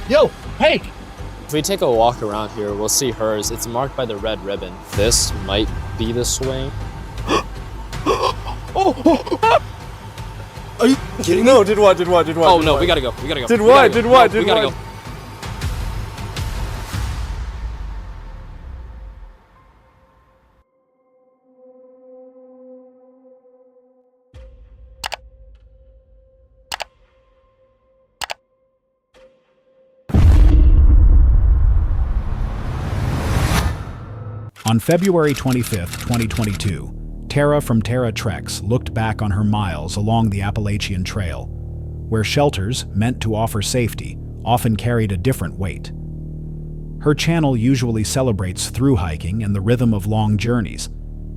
Yo, hey! If we take a walk around here, we'll see hers. It's marked by the red ribbon. This might be the swing. Are you kidding me? No, did what? Oh no, we gotta go. Did what? We gotta go. On February 25th, 2022, Tara from Tara Treks looked back on her miles along the Appalachian Trail, where shelters meant to offer safety often carried a different weight. Her channel usually celebrates through hiking and the rhythm of long journeys,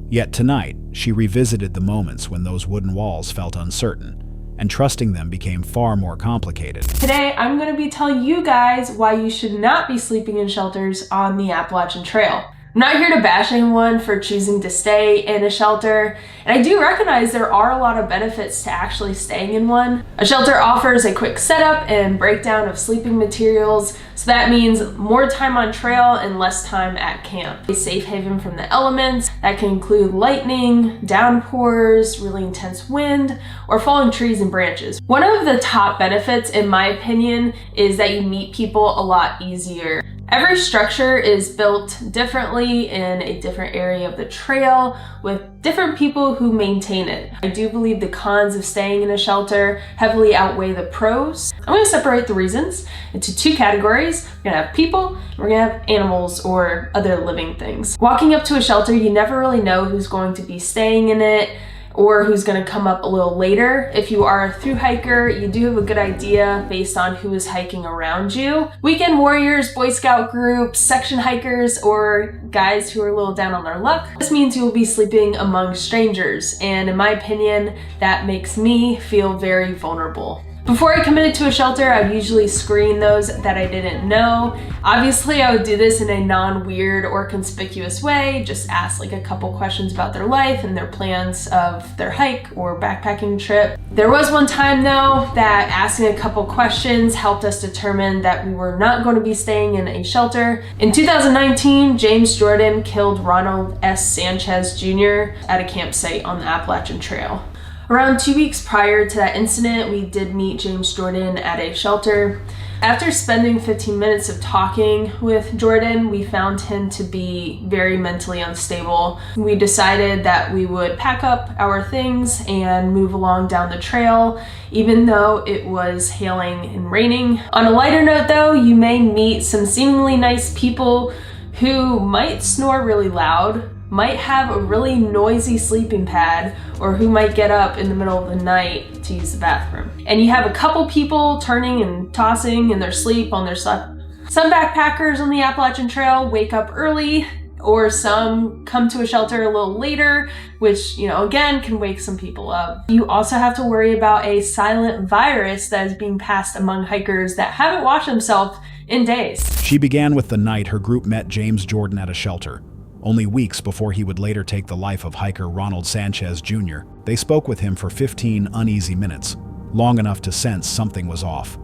yet tonight she revisited the moments when those wooden walls felt uncertain, and trusting them became far more complicated. Today, I'm going to be telling you guys why you should not be sleeping in shelters on the Appalachian Trail. I'm not here to bash anyone for choosing to stay in a shelter, and I do recognize there are a lot of benefits to actually staying in one. A shelter offers a quick setup and breakdown of sleeping materials, so that means more time on trail and less time at camp. A safe haven from the elements that can include lightning, downpours, really intense wind, or falling trees and branches. One of the top benefits, in my opinion, is that you meet people a lot easier. Every structure is built differently in a different area of the trail with different people who maintain it. I do believe the cons of staying in a shelter heavily outweigh the pros. I'm going to separate the reasons into two categories. We're going to have people, and we're going to have animals or other living things. Walking up to a shelter, you never really know who's going to be staying in it or who's going to come up a little later. If you are a thru hiker, you do have a good idea based on who is hiking around you. Weekend warriors, Boy Scout groups, section hikers, or guys who are a little down on their luck. This means you will be sleeping among strangers, and in my opinion, that makes me feel very vulnerable. Before I committed to a shelter, I would usually screen those that I didn't know. Obviously, I would do this in a non-weird or conspicuous way, just ask like a couple questions about their life and their plans of their hike or backpacking trip. There was one time though that asking a couple questions helped us determine that we were not going to be staying in a shelter. In 2019, James Jordan killed Ronald S. Sanchez Jr. at a campsite on the Appalachian Trail. Around 2 weeks prior to that incident, we did meet James Jordan at a shelter. After spending 15 minutes of talking with Jordan, we found him to be very mentally unstable. We decided that we would pack up our things and move along down the trail, even though it was hailing and raining. On a lighter note though, you may meet some seemingly nice people who might snore really loud, might have a really noisy sleeping pad, or who might get up in the middle of the night to use the bathroom. And you have a couple people turning and tossing in their sleep on their stuff. Some backpackers on the Appalachian Trail wake up early, or some come to a shelter a little later, which, again, can wake some people up. You also have to worry about a silent virus that is being passed among hikers that haven't washed themselves in days. She began with the night her group met James Jordan at a shelter. Only weeks before he would later take the life of hiker Ronald Sanchez Jr., they spoke with him for 15 uneasy minutes, long enough to sense something was off.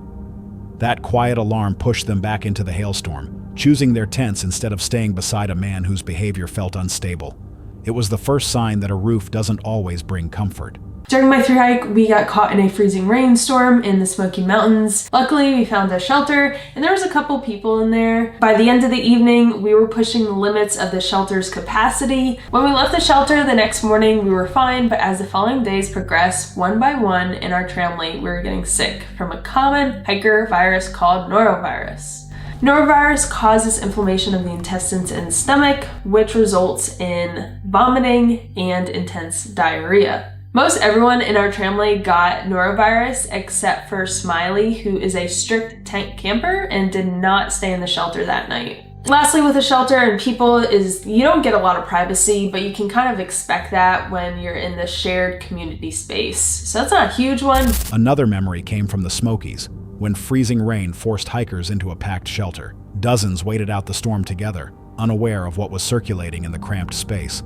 That quiet alarm pushed them back into the hailstorm, choosing their tents instead of staying beside a man whose behavior felt unstable. It was the first sign that a roof doesn't always bring comfort. During my thru hike, we got caught in a freezing rainstorm in the Smoky Mountains. Luckily, we found a shelter and there was a couple people in there. By the end of the evening, we were pushing the limits of the shelter's capacity. When we left the shelter the next morning, we were fine, but as the following days progressed, one by one in our tramway, we were getting sick from a common hiker virus called norovirus. Norovirus causes inflammation of the intestines and stomach, which results in vomiting and intense diarrhea. Most everyone in our tramway got norovirus except for Smiley, who is a strict tent camper and did not stay in the shelter that night. Lastly, with a shelter and people is you don't get a lot of privacy, but you can kind of expect that when you're in the shared community space. So that's not a huge one. Another memory came from the Smokies, when freezing rain forced hikers into a packed shelter. Dozens waited out the storm together, unaware of what was circulating in the cramped space.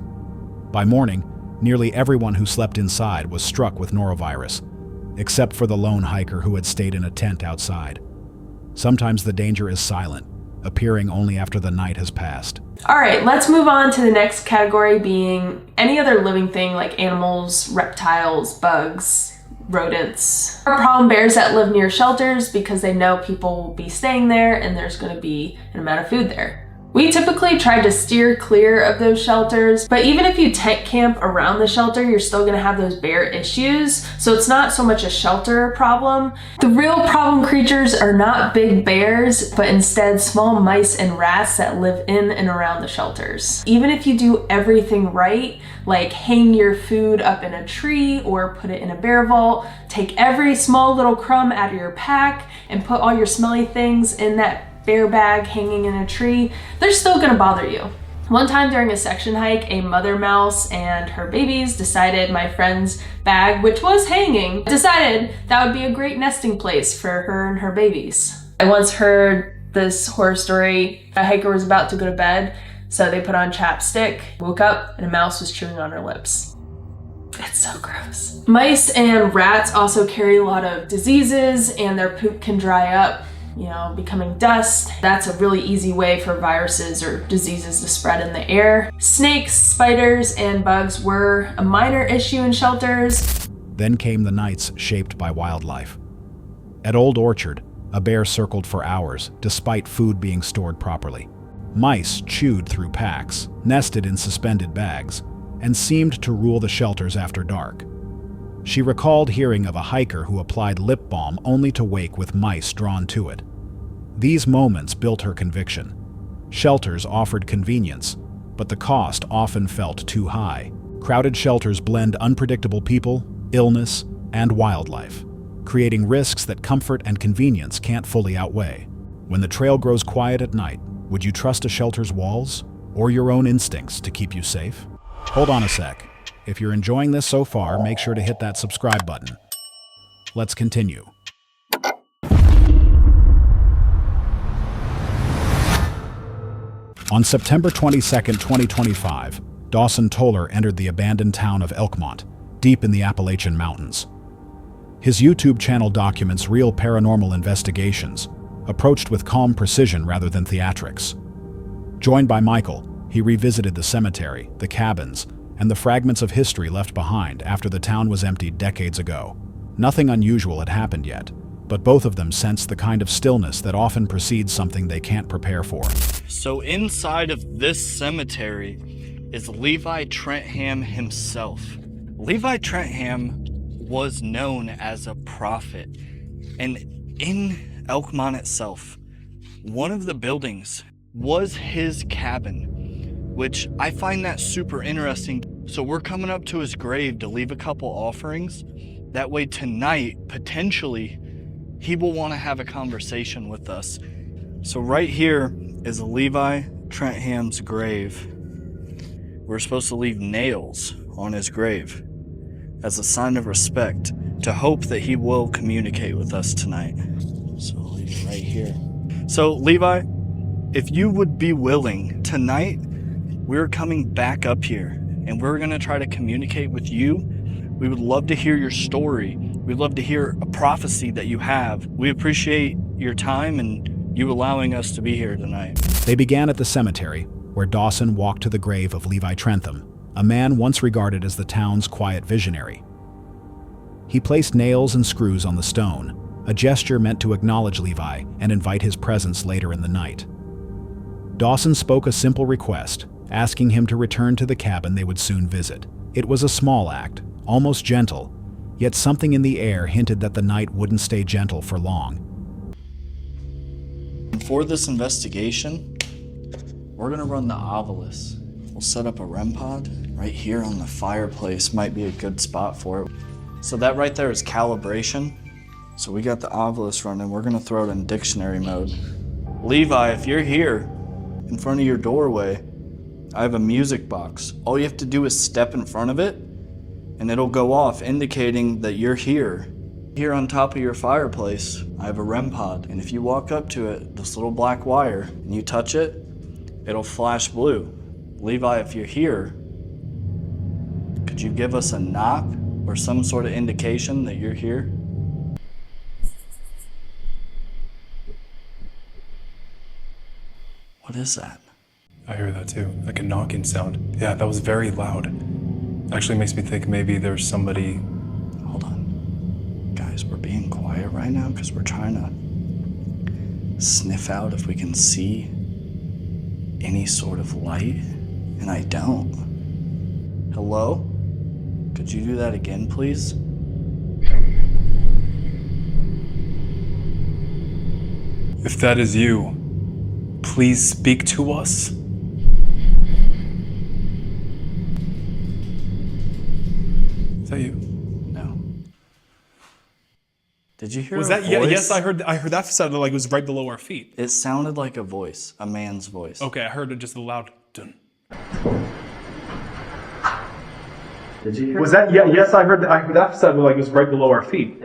By morning, nearly everyone who slept inside was struck with norovirus, except for the lone hiker who had stayed in a tent outside. Sometimes the danger is silent, appearing only after the night has passed. All right, let's move on to the next category, being any other living thing like animals, reptiles, bugs, rodents, or problem bears that live near shelters because they know people will be staying there and there's going to be an amount of food there. We typically try to steer clear of those shelters, but even if you tent camp around the shelter, you're still gonna have those bear issues. So it's not so much a shelter problem. The real problem creatures are not big bears, but instead small mice and rats that live in and around the shelters. Even if you do everything right, like hang your food up in a tree or put it in a bear vault, take every small little crumb out of your pack and put all your smelly things in that bear bag hanging in a tree, they're still gonna bother you. One time during a section hike, a mother mouse and her babies decided my friend's bag, which was hanging, decided that would be a great nesting place for her and her babies. I once heard this horror story. A hiker was about to go to bed, so they put on chapstick, woke up, and a mouse was chewing on her lips. It's so gross. Mice and rats also carry a lot of diseases, and their poop can dry up, becoming dust. That's a really easy way for viruses or diseases to spread in the air. Snakes, spiders, and bugs were a minor issue in shelters. Then came the nights shaped by wildlife. At Old Orchard, a bear circled for hours, despite food being stored properly. Mice chewed through packs, nested in suspended bags, and seemed to rule the shelters after dark. She recalled hearing of a hiker who applied lip balm only to wake with mice drawn to it. These moments built her conviction. Shelters offered convenience, but the cost often felt too high. Crowded shelters blend unpredictable people, illness, and wildlife, creating risks that comfort and convenience can't fully outweigh. When the trail grows quiet at night, would you trust a shelter's walls or your own instincts to keep you safe? Hold on a sec. If you're enjoying this so far, make sure to hit that subscribe button. Let's continue. On September 22, 2025, Dawson Toller entered the abandoned town of Elkmont, deep in the Appalachian Mountains. His YouTube channel documents real paranormal investigations, approached with calm precision rather than theatrics. Joined by Michael, he revisited the cemetery, the cabins, and the fragments of history left behind after the town was emptied decades ago. Nothing unusual had happened yet, but both of them sensed the kind of stillness that often precedes something they can't prepare for. So inside of this cemetery is Levi Trentham himself. Levi Trentham was known as a prophet, and in Elkmont itself, one of the buildings was his cabin, which I find that super interesting. So we're coming up to his grave to leave a couple offerings. That way tonight, potentially, he will want to have a conversation with us. So right here is Levi Trentham's grave. We're supposed to leave nails on his grave as a sign of respect, to hope that he will communicate with us tonight. So I'll leave it right here. So Levi, if you would be willing, tonight we're coming back up here and we're gonna try to communicate with you. We would love to hear your story. We'd love to hear a prophecy that you have. We appreciate your time and you allowing us to be here tonight. They began at the cemetery, where Dawson walked to the grave of Levi Trentham, a man once regarded as the town's quiet visionary. He placed nails and screws on the stone, a gesture meant to acknowledge Levi and invite his presence later in the night. Dawson spoke a simple request, asking him to return to the cabin they would soon visit. It was a small act, almost gentle, yet something in the air hinted that the night wouldn't stay gentle for long. For this investigation, we're gonna run the Ovilus. We'll set up a REM pod right here on the fireplace, might be a good spot for it. So that right there is calibration. So we got the Ovilus running, we're gonna throw it in dictionary mode. Levi, if you're here in front of your doorway, I have a music box. All you have to do is step in front of it and it'll go off indicating that you're here. Here on top of your fireplace, I have a REM pod. And if you walk up to it, this little black wire, and you touch it, it'll flash blue. Levi, if you're here, could you give us a knock or some sort of indication that you're here? What is that? I hear that too, like a knocking sound. Yeah, that was very loud. Actually makes me think maybe there's somebody. Hold on. Guys, we're being quiet right now because we're trying to sniff out if we can see any sort of light, and I don't. Hello? Could you do that again, please? If that is you, please speak to us. Is that you? No. Did you hear Was a that? Yeah, voice? yes, I heard that sounded like it was right below our feet. It sounded like a voice, a man's voice. Okay, I heard it just a loud dun. Did you hear? Was that? Yeah, yes, I heard that sounded like it was right below our feet.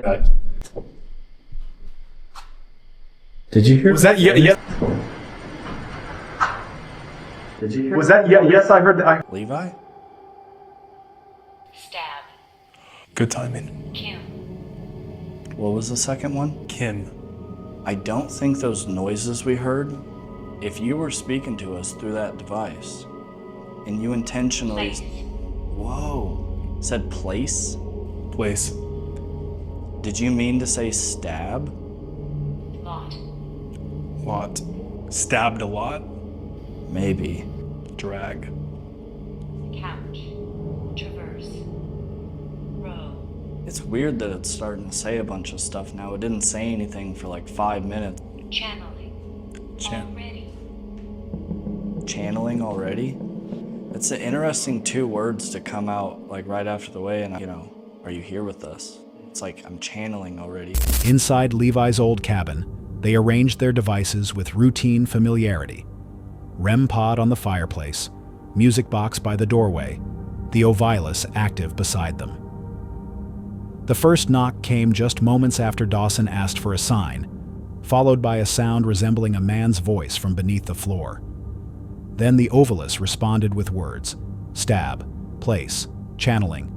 Did you hear? Was that? Yeah, yes. Did you hear? Was that? Yeah, yes, I heard that. Levi? Stab. Good timing. Kim. What was the second one? Kim. I don't think those noises we heard, if you were speaking to us through that device, and you intentionally, Place. whoa, said place? Place. Did you mean to say stab? Lot. Lot. Stabbed a lot. Maybe. Drag. Couch. Traverse. Row. It's weird that it's starting to say a bunch of stuff now. It didn't say anything for like 5 minutes. Channeling. Already. Channeling already? It's an interesting 2 words to come out like right after the way, and are you here with us? It's like, I'm channeling already. Inside Levi's old cabin, they arranged their devices with routine familiarity. REM pod on the fireplace, music box by the doorway, the Ovilus active beside them. The first knock came just moments after Dawson asked for a sign, followed by a sound resembling a man's voice from beneath the floor. Then the Ovilus responded with words: stab, place, channeling,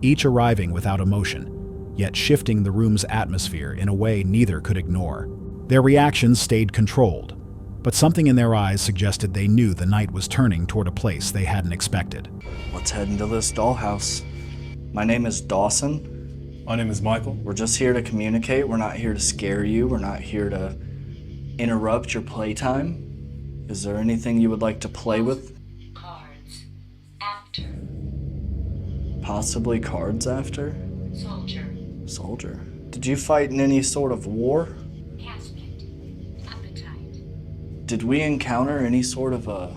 each arriving without emotion, yet shifting the room's atmosphere in a way neither could ignore. Their reactions stayed controlled, but something in their eyes suggested they knew the night was turning toward a place they hadn't expected. Let's head into this dollhouse. My name is Dawson. My name is Michael. We're just here to communicate. We're not here to scare you. We're not here to interrupt your playtime. Is there anything you would like to play with? Cards. After. Possibly cards after? Soldier. Soldier. Did you fight in any sort of war? Casket. Appetite. Did we encounter any sort of a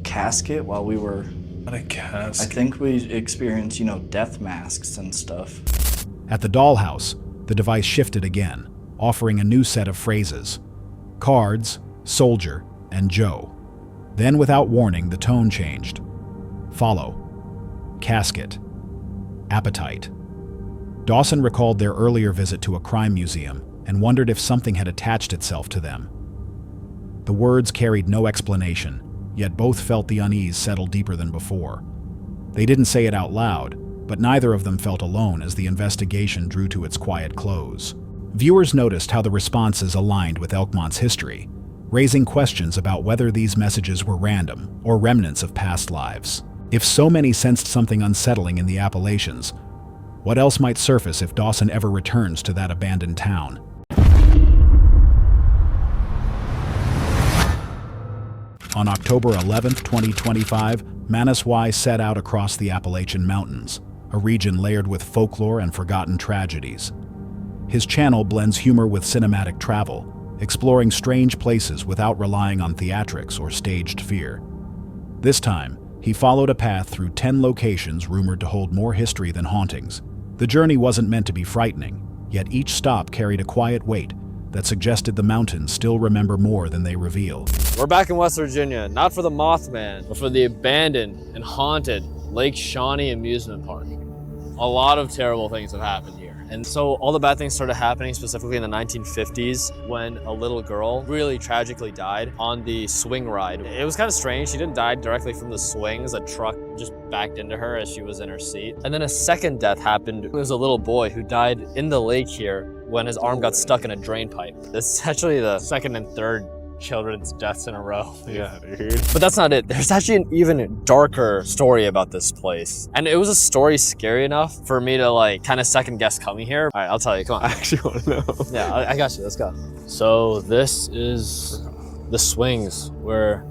casket while we were... Not a casket. I think we experienced, death masks and stuff. At the dollhouse, the device shifted again, offering a new set of phrases: cards, soldier, and Joe. Then, without warning, the tone changed. Follow. Casket. Appetite. Dawson recalled their earlier visit to a crime museum and wondered if something had attached itself to them. The words carried no explanation, yet both felt the unease settle deeper than before. They didn't say it out loud, but neither of them felt alone as the investigation drew to its quiet close. Viewers noticed how the responses aligned with Elkmont's history, raising questions about whether these messages were random or remnants of past lives. If so many sensed something unsettling in the Appalachians, what else might surface if Dawson ever returns to that abandoned town? On October 11, 2025, Manaswai set out across the Appalachian Mountains, a region layered with folklore and forgotten tragedies. His channel blends humor with cinematic travel, exploring strange places without relying on theatrics or staged fear. This time, he followed a path through 10 locations rumored to hold more history than hauntings. The journey wasn't meant to be frightening, yet each stop carried a quiet weight that suggested the mountains still remember more than they reveal. We're back in West Virginia, not for the Mothman, but for the abandoned and haunted Lake Shawnee amusement park. A lot of terrible things have happened here. And so all the bad things started happening specifically in the 1950s when a little girl really tragically died on the swing ride. It was kind of strange. She didn't die directly from the swings. A truck just backed into her as she was in her seat. And then a second death happened. It was a little boy who died in the lake here when his arm got stuck in a drain pipe. That's actually the second and third children's deaths in a row. Yeah, dude. But that's not it. There's actually an even darker story about this place. And it was a story scary enough for me to like kind of second guess coming here. All right, I'll tell you, come I on. actually want to know. Yeah, I got you, let's go. So this is the swings where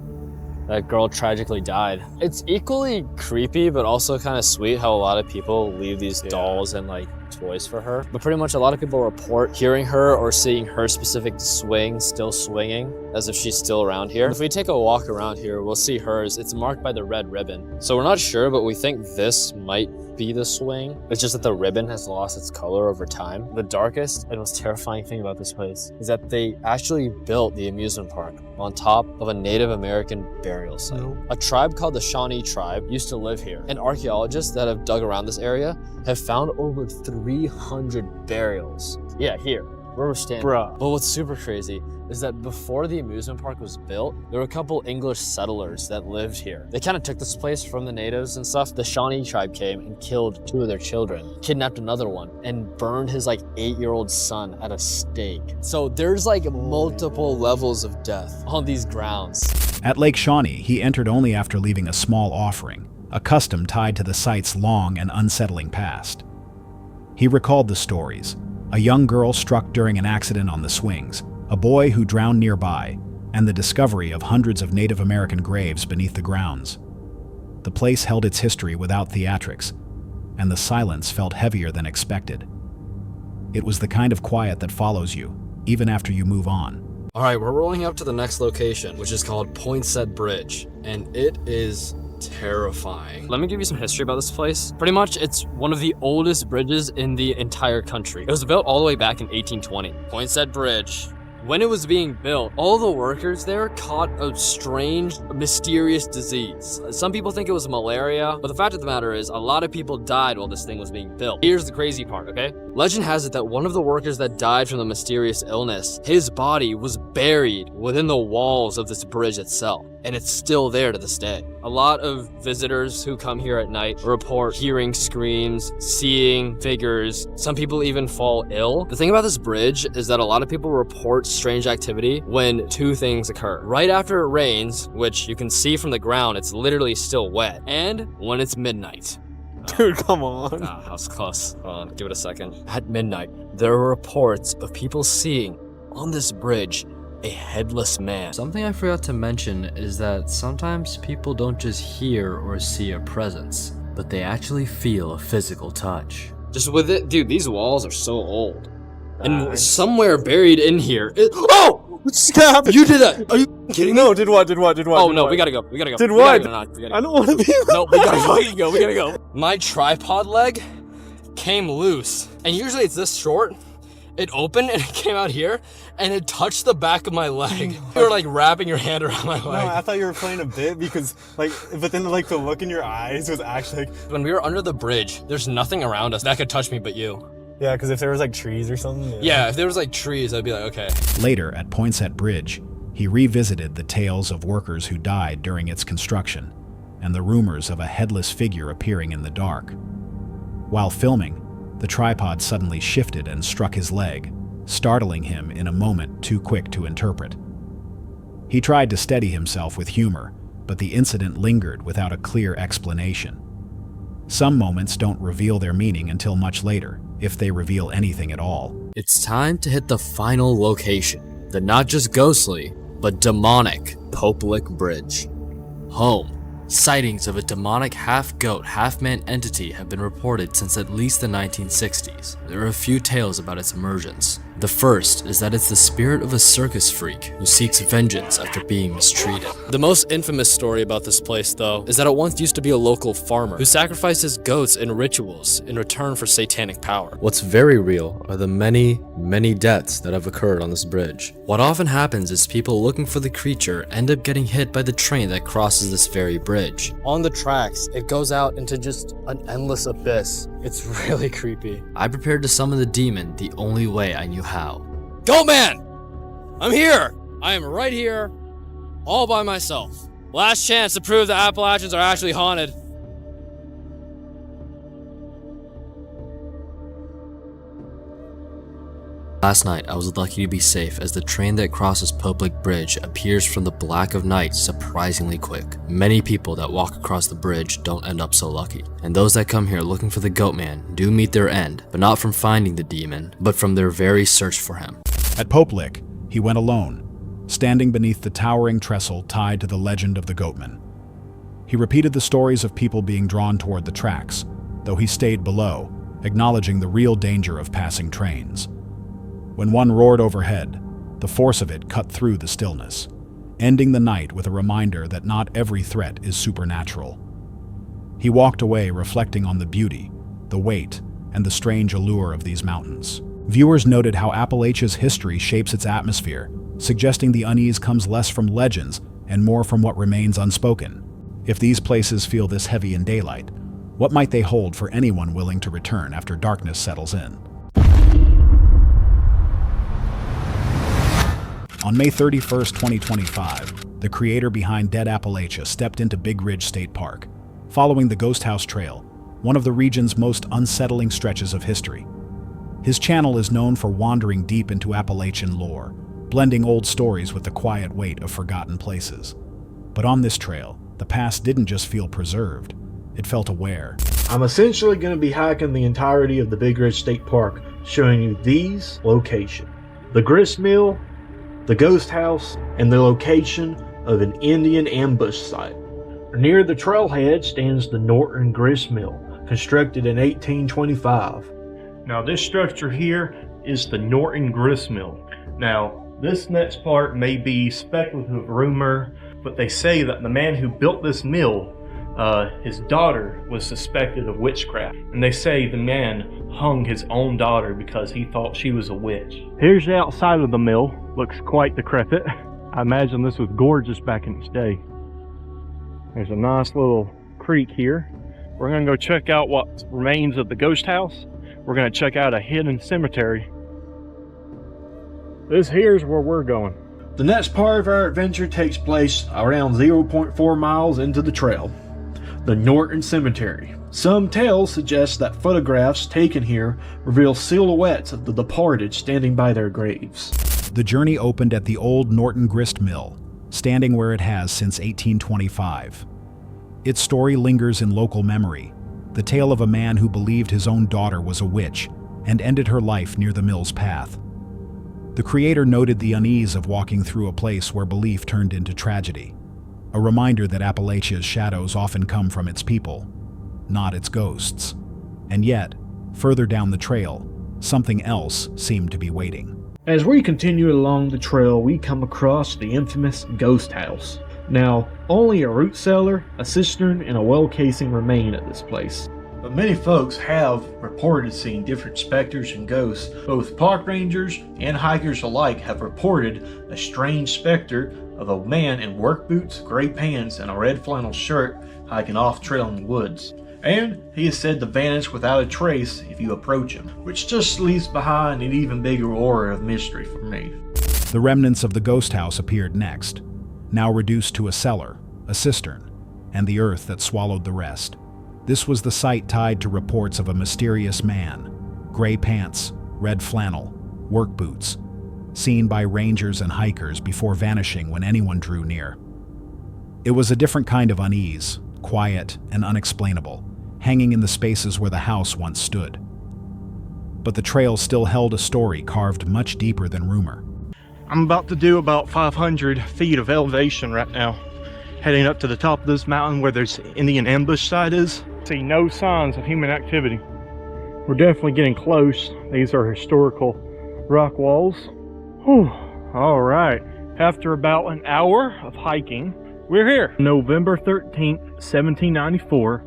that girl tragically died. It's equally creepy, but also kind of sweet how a lot of people leave these dolls and like toys for her. But pretty much a lot of people report hearing her or seeing her specific swing still swinging as if she's still around here. If we take a walk around here, we'll see hers. It's marked by the red ribbon. So we're not sure, but we think this might be the swing. It's just that the ribbon has lost its color over time. The darkest and most terrifying thing about this place is that they actually built the amusement park on top of a Native American burial site. A tribe called the Shauni tribe used to live here, and archaeologists that have dug around this area have found over 300 burials. Yeah, here, where we're standing. Bruh. But what's super crazy is that before the amusement park was built, there were a couple English settlers that lived here. They kind of took this place from the natives and stuff. The Shawnee tribe came and killed 2 of their children, kidnapped another one, and burned his like 8-year-old son at a stake. So there's like multiple levels of death on these grounds. At Lake Shawnee, he entered only after leaving a small offering, a custom tied to the site's long and unsettling past. He recalled the stories: a young girl struck during an accident on the swings, a boy who drowned nearby, and the discovery of hundreds of Native American graves beneath the grounds. The place held its history without theatrics, and the silence felt heavier than expected. It was the kind of quiet that follows you, even after you move on. All right, we're rolling up to the next location, which is called Poinsett Bridge, and it is terrifying. Let me give you some history about this place. Pretty much, it's one of the oldest bridges in the entire country. It was built all the way back in 1820. Poinsett Bridge. When it was being built, all the workers there caught a strange, mysterious disease. Some people think it was malaria, but the fact of the matter is a lot of people died while this thing was being built. Here's the crazy part, okay? Legend has it that one of the workers that died from the mysterious illness, his body was buried within the walls of this bridge itself, and it's still there to this day. A lot of visitors who come here at night report hearing screams, seeing figures. Some people even fall ill. The thing about this bridge is that a lot of people report strange activity when 2 things occur. Right after it rains, which you can see from the ground, it's literally still wet, and when it's midnight. Dude, come on. That was close. Hold on, give it a second. At midnight, there are reports of people seeing on this bridge a headless man. Something I forgot to mention is that sometimes people don't just hear or see a presence, but they actually feel a physical touch. Just with it, dude, these walls are so old. And somewhere buried in here oh! What just happened? You did that! Are you kidding me? No, did what? Oh no, we gotta go. We gotta go. Did We what? gotta go. I don't want to be. No, we gotta fucking go. We gotta go. My tripod leg came loose. And usually it's this short. It opened and it came out here and it touched the back of my leg. You were like wrapping your hand around my leg. No, I thought you were playing a bit because but then like the look in your eyes was actually like. When we were under the bridge, there's nothing around us that could touch me but you. Yeah, because if there was like trees or something. Yeah, if there was like trees, I'd be like, okay. Later, at Poinsett Bridge, he revisited the tales of workers who died during its construction and the rumors of a headless figure appearing in the dark. While filming, the tripod suddenly shifted and struck his leg, startling him in a moment too quick to interpret. He tried to steady himself with humor, but the incident lingered without a clear explanation. Some moments don't reveal their meaning until much later, if they reveal anything at all. It's time to hit the final location, the not just ghostly, but demonic Pope Lick Bridge. Home. Sightings of a demonic half-goat, half-man entity have been reported since at least the 1960s. There are a few tales about its emergence. The first is that it's the spirit of a circus freak who seeks vengeance after being mistreated. The most infamous story about this place, though, is that it once used to be a local farmer who sacrificed his goats in rituals in return for satanic power. What's very real are the many, many deaths that have occurred on this bridge. What often happens is people looking for the creature end up getting hit by the train that crosses this very bridge. On the tracks, it goes out into just an endless abyss. It's really creepy. I prepared to summon the demon the only way I knew how. Goat man! I'm here! I am right here, all by myself. Last chance to prove the Appalachians are actually haunted. Last night, I was lucky to be safe as the train that crosses Pope Lake Bridge appears from the black of night surprisingly quick. Many people that walk across the bridge don't end up so lucky, and those that come here looking for the Goat Man do meet their end, but not from finding the demon, but from their very search for him. At Pope Lake, he went alone, standing beneath the towering trestle tied to the legend of the Goatman. He repeated the stories of people being drawn toward the tracks, though he stayed below, acknowledging the real danger of passing trains. When one roared overhead, the force of it cut through the stillness, ending the night with a reminder that not every threat is supernatural. He walked away reflecting on the beauty, the weight, and the strange allure of these mountains. Viewers noted how Appalachia's history shapes its atmosphere, suggesting the unease comes less from legends and more from what remains unspoken. If these places feel this heavy in daylight, what might they hold for anyone willing to return after darkness settles in? On May 31st, 2025, the creator behind Dead Appalachia stepped into Big Ridge State Park, following the Ghost House Trail, one of the region's most unsettling stretches of history. His channel is known for wandering deep into Appalachian lore, blending old stories with the quiet weight of forgotten places. But on this trail, the past didn't just feel preserved, it felt aware. I'm essentially going to be hiking the entirety of the Big Ridge State Park, showing you these locations: the grist mill, the ghost house, and the location of an Indian ambush site. Near the trailhead stands the Norton Grist Mill, constructed in 1825. Now this structure here is the Norton Grist Mill. Now this next part may be speculative rumor, but they say that the man who built this mill, his daughter was suspected of witchcraft, and they say the man hung his own daughter because he thought she was a witch. Here's the outside of the mill. Looks quite decrepit. I imagine this was gorgeous back in its day. There's a nice little creek here. We're gonna go check out what remains of the ghost house. We're gonna check out a hidden cemetery. This here's where we're going. The next part of our adventure takes place around 0.4 miles into the trail, the Norton Cemetery. Some tales suggest that photographs taken here reveal silhouettes of the departed standing by their graves. The journey opened at the old Norton Grist Mill, standing where it has since 1825. Its story lingers in local memory, the tale of a man who believed his own daughter was a witch and ended her life near the mill's path. The creator noted the unease of walking through a place where belief turned into tragedy, a reminder that Appalachia's shadows often come from its people, not its ghosts. And yet, further down the trail, something else seemed to be waiting. As we continue along the trail, we come across the infamous ghost house. Now, only a root cellar, a cistern, and a well casing remain at this place. But many folks have reported seeing different specters and ghosts. Both park rangers and hikers alike have reported a strange specter of a man in work boots, gray pants, and a red flannel shirt hiking off trail in the woods. And he is said to vanish without a trace if you approach him, which just leaves behind an even bigger aura of mystery for me. The remnants of the ghost house appeared next, now reduced to a cellar, a cistern, and the earth that swallowed the rest. This was the site tied to reports of a mysterious man, gray pants, red flannel, work boots, seen by rangers and hikers before vanishing when anyone drew near. It was a different kind of unease, quiet and unexplainable, hanging in the spaces where the house once stood. But the trail still held a story carved much deeper than rumor. I'm about to do about 500 feet of elevation right now, heading up to the top of this mountain where this Indian ambush site is. See no signs of human activity. We're definitely getting close. These are historical rock walls. Whew. All right, after about an hour of hiking, we're here. November 13th, 1794,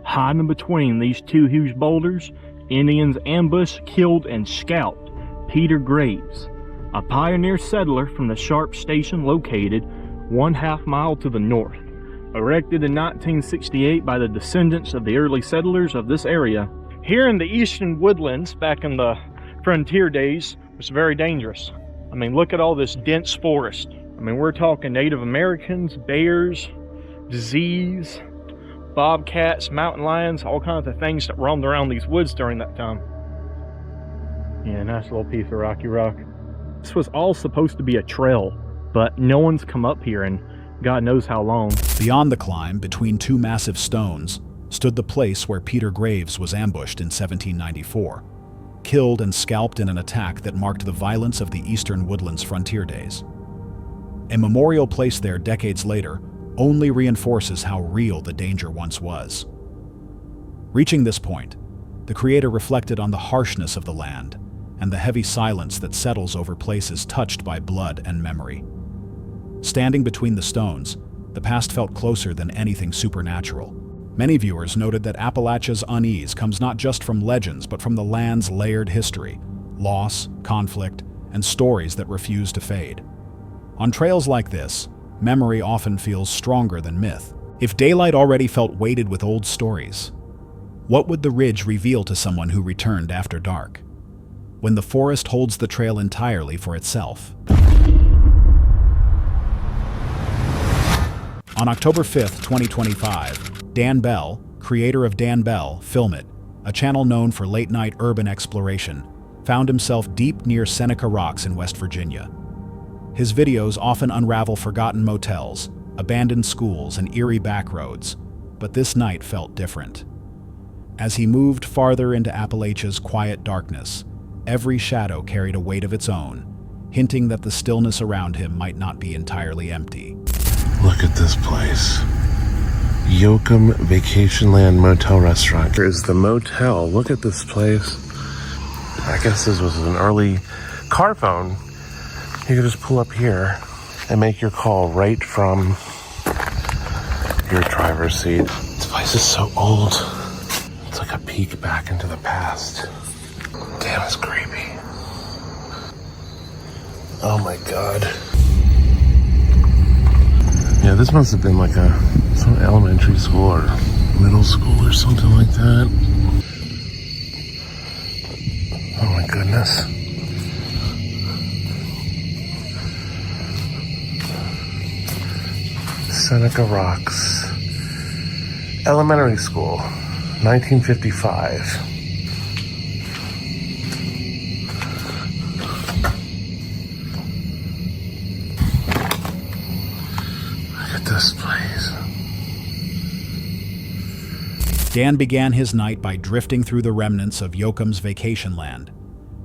hiding between these two huge boulders, Indians ambushed, killed, and scalped Peter Graves, a pioneer settler from the Sharp Station located 1/2 mile to the north. Erected in 1968 by the descendants of the early settlers of this area. Here in the eastern woodlands, back in the frontier days, was very dangerous. I mean, look at all this dense forest. I mean, we're talking Native Americans, bears, disease, bobcats, mountain lions, all kinds of things that roamed around these woods during that time. Yeah, nice little piece of rocky rock. This was all supposed to be a trail, but no one's come up here in God knows how long. Beyond the climb, between two massive stones, stood the place where Peter Graves was ambushed in 1794, killed and scalped in an attack that marked the violence of the Eastern Woodlands frontier days. A memorial placed there decades later only reinforces how real the danger once was. Reaching this point, the creator reflected on the harshness of the land and the heavy silence that settles over places touched by blood and memory. Standing between the stones, the past felt closer than anything supernatural. Many viewers noted that Appalachia's unease comes not just from legends, but from the land's layered history, loss, conflict, and stories that refuse to fade. On trails like this, memory often feels stronger than myth. If daylight already felt weighted with old stories, what would the ridge reveal to someone who returned after dark, when the forest holds the trail entirely for itself? On October 5th, 2025, Dan Bell, creator of Dan Bell Film It, a channel known for late-night urban exploration, found himself deep near Seneca Rocks in West Virginia. His videos often unravel forgotten motels, abandoned schools, and eerie backroads, but this night felt different. As he moved farther into Appalachia's quiet darkness, every shadow carried a weight of its own, hinting that the stillness around him might not be entirely empty. Look at this place. Yoakum Vacationland Motel Restaurant. Here's the motel. Look at this place. I guess this was an early car phone. You could just pull up here and make your call right from your driver's seat. This place is so old. It's like a peek back into the past. Damn, it's creepy. Oh my God. Yeah, this must have been like some elementary school or middle school or something like that. Oh my goodness. Seneca Rocks Elementary School, 1955. Look at this place. Dan began his night by drifting through the remnants of Yoakum's vacation land,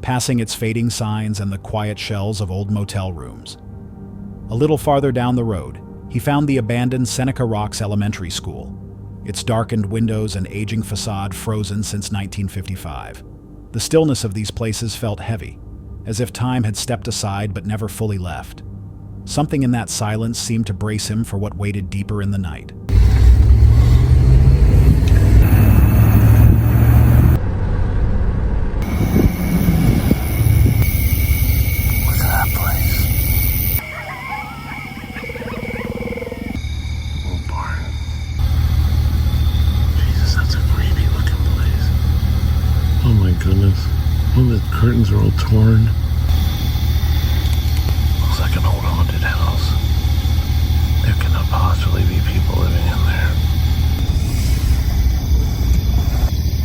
passing its fading signs and the quiet shells of old motel rooms. A little farther down the road, he found the abandoned Seneca Rocks Elementary School, its darkened windows and aging facade frozen since 1955. The stillness of these places felt heavy, as if time had stepped aside but never fully left. Something in that silence seemed to brace him for what waited deeper in the night. Goodness. Oh, the curtains are all torn. Looks like an old haunted house. There cannot possibly be people living in there.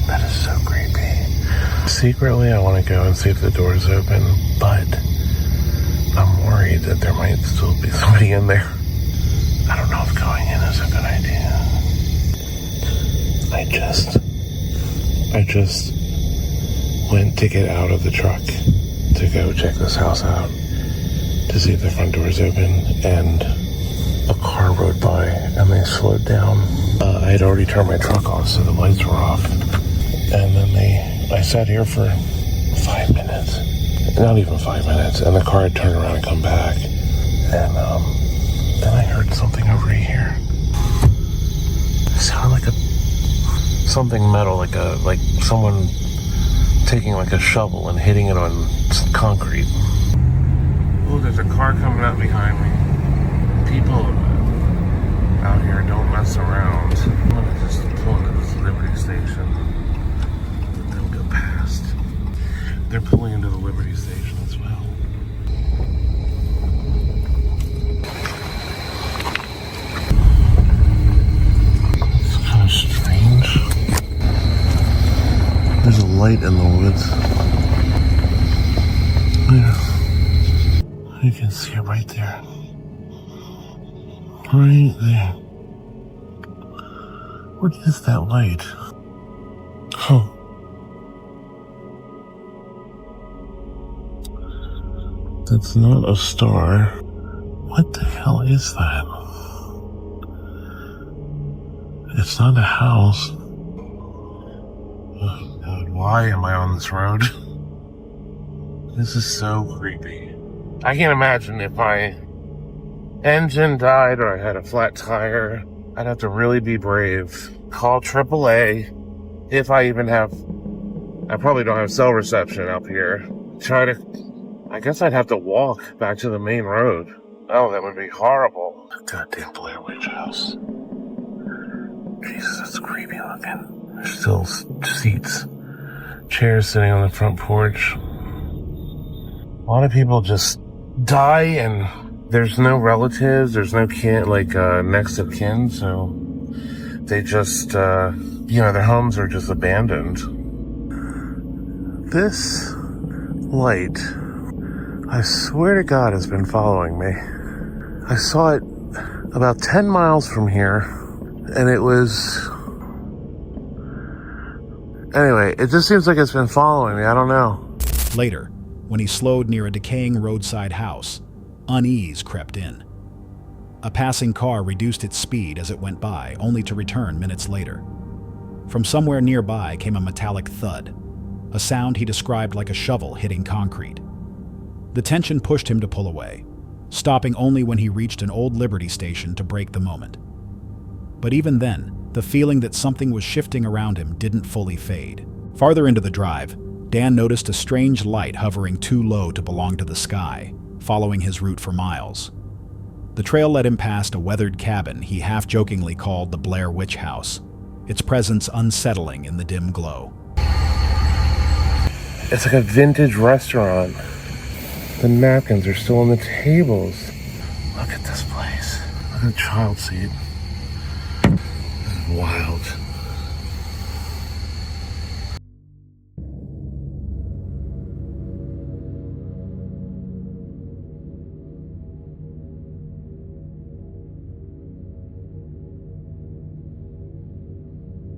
That is so creepy. Secretly, I want to go and see if the door's open, but I'm worried that there might still be somebody in there. I don't know if going in is a good idea. I just went to get out of the truck to go check this house out to see if the front door is open, and a car rode by and they slowed down. I had already turned my truck off, so the lights were off, and then I sat here for 5 minutes, not even 5 minutes, and the car had turned around and come back, and then I heard something over here. It sounded like something metal, like someone taking like a shovel and hitting it on concrete. Oh, there's a car coming up behind me. People out here don't mess around. I'm gonna just pull into this Liberty station. They'll go past. They're pulling into the Liberty station as well. It's kind of strange. There's a light in the woods. You can see it right there. Right there. What is that light? Oh. That's not a star. What the hell is that? It's not a house. Oh God, why am I on this road? This is so creepy. I can't imagine if my engine died or I had a flat tire. I'd have to really be brave. Call AAA if I even have... I probably don't have cell reception up here. I guess I'd have to walk back to the main road. Oh, that would be horrible. Goddamn Blair Witch House. Jesus, that's creepy looking. There's still seats, chairs sitting on the front porch. A lot of people just die and there's no relatives, there's no kin, next of kin, so they just, their homes are just abandoned. This light, I swear to God, has been following me. I saw it about 10 miles from here, and it was... Anyway, it just seems like it's been following me, I don't know. Later, when he slowed near a decaying roadside house, unease crept in. A passing car reduced its speed as it went by, only to return minutes later. From somewhere nearby came a metallic thud, a sound he described like a shovel hitting concrete. The tension pushed him to pull away, stopping only when he reached an old Liberty station to break the moment. But even then, the feeling that something was shifting around him didn't fully fade. Farther into the drive, Dan noticed a strange light hovering too low to belong to the sky, following his route for miles. The trail led him past a weathered cabin he half-jokingly called the Blair Witch House, its presence unsettling in the dim glow. It's like a vintage restaurant. The napkins are still on the tables. Look at this place. Look at the child seat. This is wild.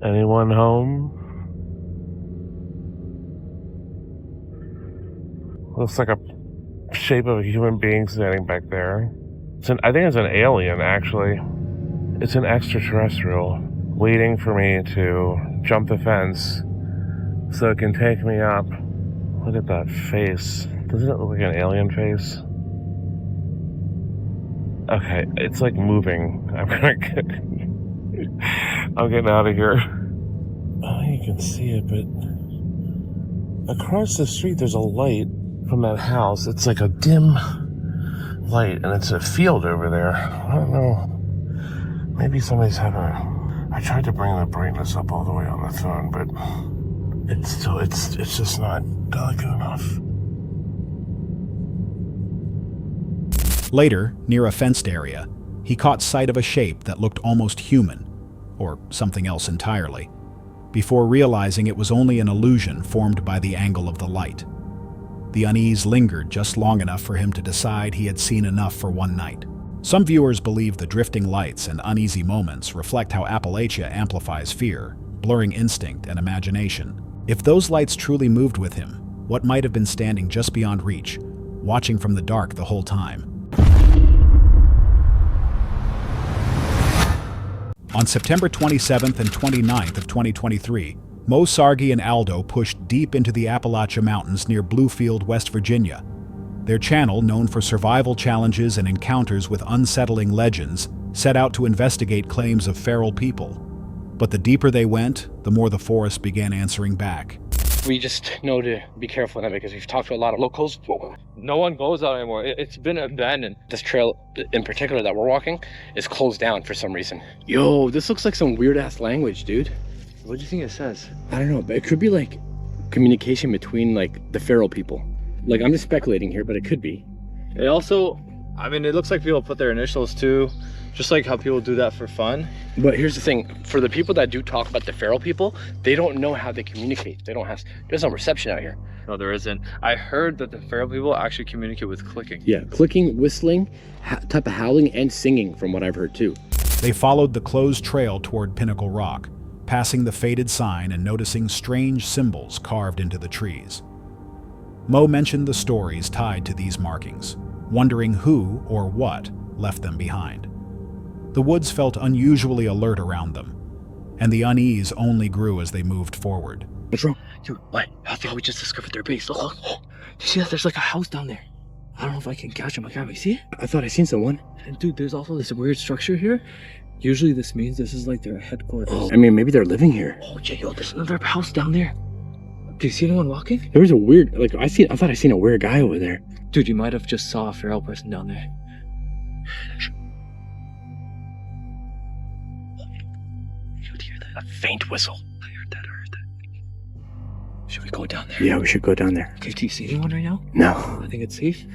Anyone home? Looks like a shape of a human being standing back there. I think it's an alien, actually. It's an extraterrestrial waiting for me to jump the fence so it can take me up. Look at that face. Doesn't it look like an alien face? Okay, it's like moving. I'm getting out of here. Oh, you can see it, but across the street there's a light from that house. It's like a dim light, and it's a field over there. I don't know. Maybe somebody's had I tried to bring the brightness up all the way on the phone, but it's just not good enough. Later, near a fenced area, he caught sight of a shape that looked almost human, or something else entirely, before realizing it was only an illusion formed by the angle of the light. The unease lingered just long enough for him to decide he had seen enough for one night. Some viewers believe the drifting lights and uneasy moments reflect how Appalachia amplifies fear, blurring instinct and imagination. If those lights truly moved with him, what might have been standing just beyond reach, watching from the dark the whole time? On September 27th and 29th of 2023, Mo, Sargi, and Aldo pushed deep into the Appalachian Mountains near Bluefield, West Virginia. Their channel, known for survival challenges and encounters with unsettling legends, set out to investigate claims of feral people. But the deeper they went, the more the forest began answering back. We just know to be careful now because we've talked to a lot of locals. No one goes out anymore. It's been abandoned. This trail in particular that we're walking is closed down for some reason. Yo, this looks like some weird ass language, dude. What do you think it says? I don't know, but it could be like communication between like the feral people. Like, I'm just speculating here, but it could be. It also, I mean, it looks like people put their initials too. Just like how people do that for fun. But here's the thing, for the people that do talk about the feral people, they don't know how they communicate. There's no reception out here. No, there isn't. I heard that the feral people actually communicate with clicking. Yeah, clicking, whistling, type of howling, and singing from what I've heard too. They followed the closed trail toward Pinnacle Rock, passing the faded sign and noticing strange symbols carved into the trees. Mo mentioned the stories tied to these markings, wondering who or what left them behind. The woods felt unusually alert around them, and the unease only grew as they moved forward. What's wrong? Dude, what? I think we just discovered their base. Look. Do you see that? There's like a house down there. I don't know if I can catch him. I can't. You see it? I thought I seen someone. And dude, there's also this weird structure here. Usually this means this is like their headquarters. I mean, maybe they're living here. Oh, yo, there's another house down there. Do you see anyone walking? There was a weird, like, I thought I seen a weird guy over there. Dude, you might have just saw a feral person down there. You'd hear that? A faint whistle. I heard that. Should we go down there? Yeah, we should go down there. Okay, do you see anyone right now? No. I think it's safe.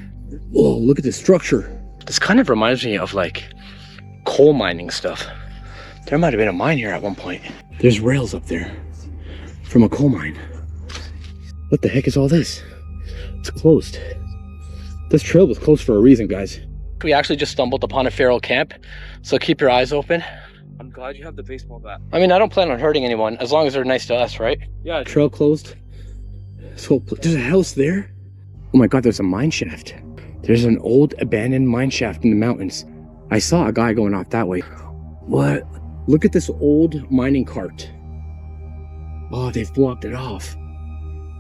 Whoa, look at this structure. This kind of reminds me of like coal mining stuff. There might have been a mine here at one point. There's rails up there from a coal mine. What the heck is all this? It's closed. This trail was closed for a reason, guys. We actually just stumbled upon a feral camp, so keep your eyes open. I'm glad you have the baseball bat. I mean, I don't plan on hurting anyone, as long as they're nice to us, right? Yeah. Trail closed. So there's a house there. Oh my god, there's a mine shaft. There's an old abandoned mine shaft in the mountains. I saw a guy going off that way. What? Look at this old mining cart. Oh, they've blocked it off.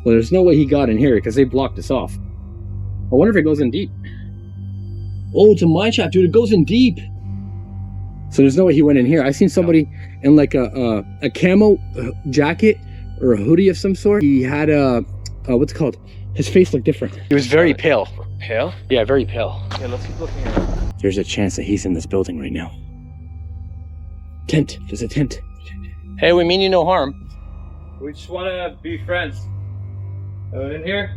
Well, there's no way he got in here because they blocked us off. I wonder if it goes in deep. Oh, it's a mine shaft, dude. It goes in deep. So there's no way he went in here. I seen somebody in like a camo jacket or a hoodie of some sort. He had a, what's it called? His face looked different. He was very pale. Pale? Yeah, very pale. Yeah, let's keep looking at it. There's a chance that he's in this building right now. Tent. There's a tent. Hey, we mean you no harm. We just want to be friends. Anyone in here?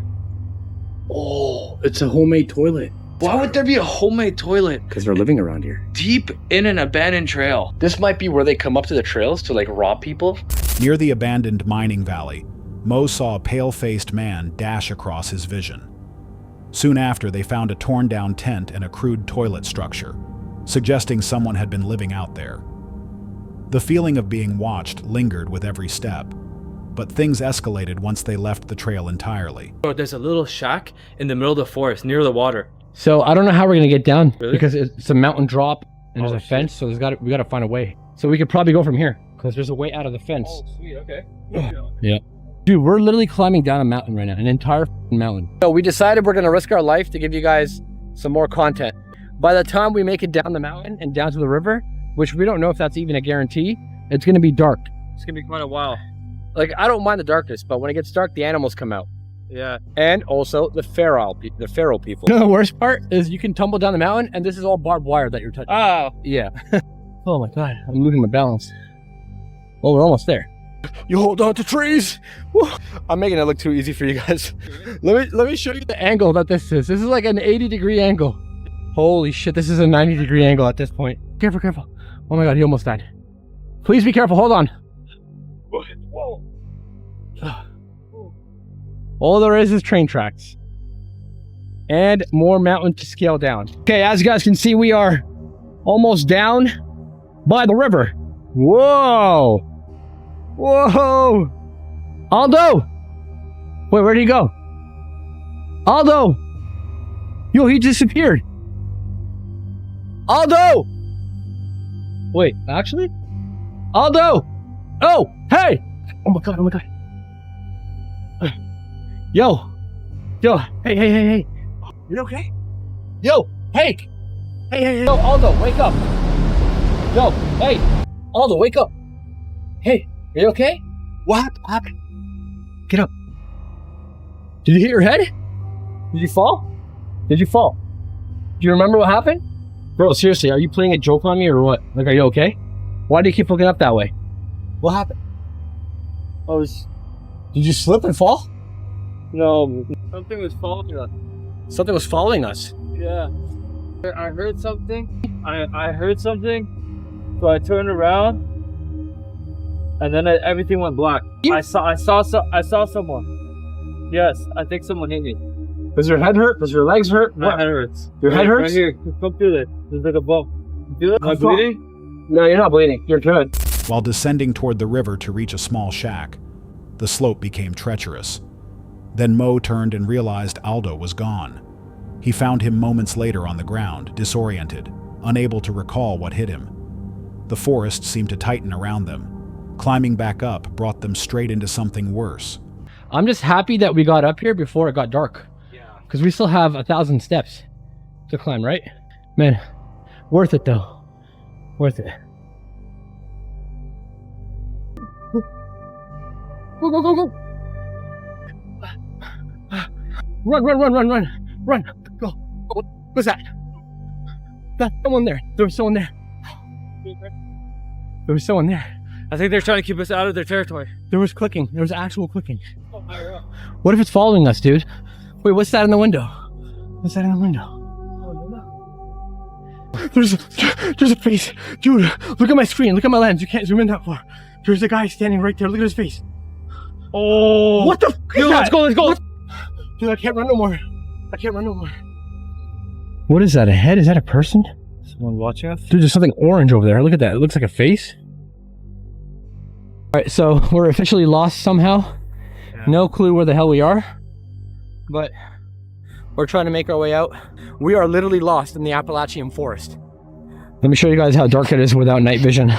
Oh, it's a homemade toilet. Why would there be a homemade toilet? Because they're living around here. Deep in an abandoned trail. This might be where they come up to the trails to like rob people. Near the abandoned mining valley, Mo saw a pale-faced man dash across his vision. Soon after, they found a torn-down tent and a crude toilet structure, suggesting someone had been living out there. The feeling of being watched lingered with every step, but things escalated once they left the trail entirely. Oh, there's a little shack in the middle of the forest near the water. So I don't know how we're gonna get down. Really? Because it's a mountain drop and there's a shit. fence, so we gotta find a way. So we could probably go from here because there's a way out of the fence. Oh, sweet, okay. Yeah. Dude, we're literally climbing down a mountain right now, an entire mountain. So we decided we're gonna risk our life to give you guys some more content. By the time we make it down the mountain and down to the river, Which we don't know if that's even a guarantee, it's gonna be dark. It's gonna be quite a while. like I don't mind the darkness, but when it gets dark, the animals come out. Yeah. And also the feral people. You know the worst part is you can tumble down the mountain and this is all barbed wire that you're touching. Oh. Yeah. Oh my god, I'm losing my balance. Well, we're almost there. You hold on to trees. Woo. I'm making it look too easy for you guys. let me show you the angle that this is. This is like an 80-degree angle. Holy shit, this is a 90-degree angle at this point. Careful, careful. Oh my god, he almost died. Please be careful, hold on. Whoa. All there is train tracks. And more mountain to scale down. Okay, as you guys can see, we are almost down by the river. Whoa! Whoa! Aldo! Wait, where'd he go? Aldo! Yo, he disappeared. Aldo! Wait, actually? Aldo! Oh, hey! Oh my god, oh my god. Yo! Yo, hey. You okay? Yo, hey! Hey, yo, Aldo, wake up! Yo, hey! Aldo, wake up! Hey, are you okay? What happened? Get up. Did you hit your head? Did you fall? Did you fall? Do you remember what happened? Bro, seriously, are you playing a joke on me or what? Like, are you okay? Why do you keep looking up that way? What happened? Did you slip and fall? No, something was following us. Something was following us. Yeah. I heard something. I heard something, so I turned around, and then everything went black. I saw someone. Yes, I think someone hit me. Does your head hurt? Does your legs hurt? My head hurts. Your head hurts? Right here. Come through there. There's like a bump. You feel it? Am I bleeding? No, you're not bleeding. You're good. While descending toward the river to reach a small shack, the slope became treacherous. Then Mo turned and realized Aldo was gone. He found him moments later on the ground, disoriented, unable to recall what hit him. The forest seemed to tighten around them. Climbing back up brought them straight into something worse. I'm just happy that we got up here before it got dark. Yeah. Because we still have 1,000 steps to climb, right? Man, worth it though. Worth it. Go, go, go, go. Run. Go. What's that? That's someone there. There was someone there. There was someone there. I think they're trying to keep us out of their territory. There was clicking. There was actual clicking. What if it's following us, dude? Wait, what's that in the window? What's that in the window? There's a face. Dude, look at my screen. Look at my lens. You can't zoom in that far. There's a guy standing right there. Look at his face. Oh. What the f*** is that? Let's go. What? Dude, I can't run no more. What is that? A head? Is that a person? Someone watching us? Dude, there's something orange over there. Look at that. It looks like a face. Alright, so we're officially lost somehow. Yeah. No clue where the hell we are. But we're trying to make our way out. We are literally lost in the Appalachian forest. Let me show you guys how dark it is without night vision.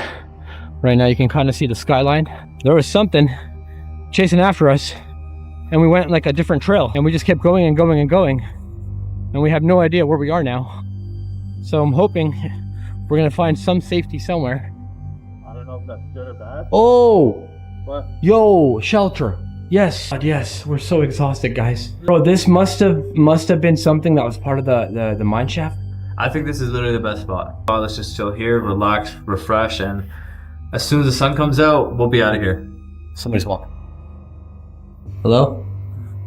Right now you can kind of see the skyline. There was something chasing after us, and we went like a different trail, and we just kept going and going and going, and we have no idea where we are now. So I'm hoping we're gonna find some safety somewhere. I don't know if that's good or bad. Oh! What? Yo, shelter. Yes, yes, we're so exhausted, guys. Bro, this must have been something that was part of the mine shaft. I think this is literally the best spot. Oh, let's just chill here, relax, refresh, and as soon as the sun comes out, we'll be out of here. Somebody's walking. Hello?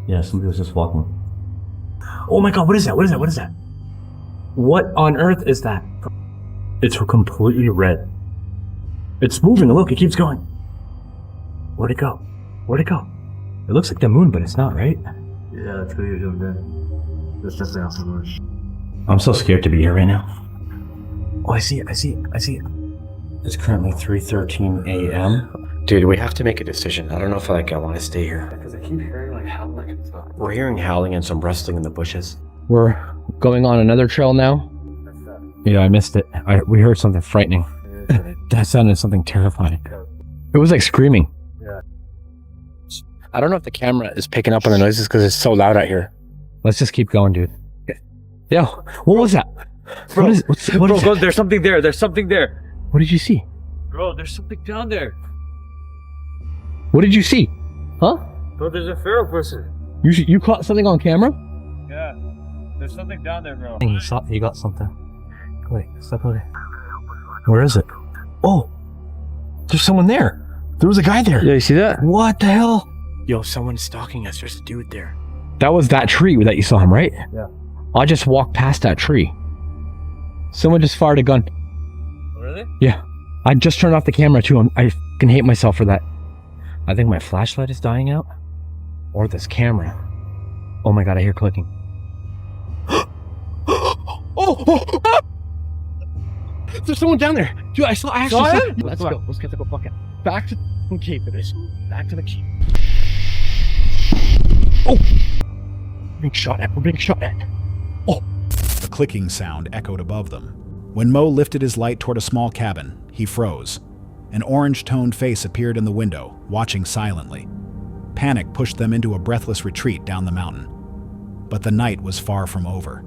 Yeah, somebody was just walking. Oh my god, what is that? What is that? What is that? What on earth is that? It's completely red. It's moving, look, it keeps going. Where'd it go? Where'd it go? It looks like the moon, but it's not, right? Yeah, that's what you're doing then. There's definitely not so much. I'm so scared to be here right now. Oh, I see it. It's currently 3:13 a.m. Dude, we have to make a decision. I don't know if I want to stay here. Because I keep hearing like howling and stuff. We're hearing howling and some rustling in the bushes. We're going on another trail now. Yeah, I missed it. We heard something frightening. That sounded something terrifying. It was like screaming. Yeah. I don't know if the camera is picking up on the noises because it's so loud out here. Let's just keep going, dude. Yo, what was that? Bro, what is that? There's something there. There's something there. What did you see? Bro, there's something down there. What did you see? Huh? Bro, there's a feral person. You caught something on camera? Yeah. There's something down there, bro. You got something. Wait, step away. Where is it? Oh, there's someone there. There was a guy there. Yeah, you see that? What the hell? Yo, someone's stalking us. There's a dude there. That was that tree that you saw him, right? Yeah. I just walked past that tree. Someone just fired a gun. Really? Yeah. I just turned off the camera too. I fucking hate myself for that. I think my flashlight is dying out. Or this camera. Oh my god, I hear clicking. Oh! There's someone down there. Dude, I actually saw it? Let's go. Let's get the bucket. Back to the cave it is. Back to the cave. Oh! We're being shot at. Oh! The clicking sound echoed above them. When Mo lifted his light toward a small cabin, he froze. An orange-toned face appeared in the window, watching silently. Panic pushed them into a breathless retreat down the mountain. But the night was far from over.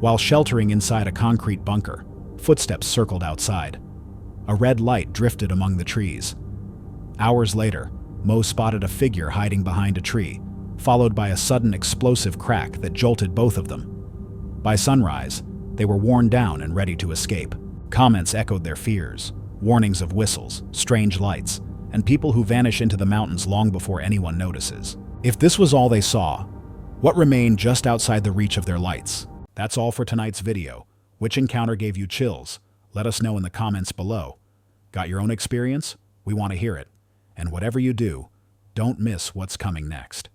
While sheltering inside a concrete bunker, footsteps circled outside. A red light drifted among the trees. Hours later, Mo spotted a figure hiding behind a tree, followed by a sudden explosive crack that jolted both of them. By sunrise, they were worn down and ready to escape. Comments echoed their fears, warnings of whistles, strange lights, and people who vanish into the mountains long before anyone notices. If this was all they saw, what remained just outside the reach of their lights? That's all for tonight's video. Which encounter gave you chills? Let us know in the comments below. Got your own experience? We want to hear it. And whatever you do, don't miss what's coming next.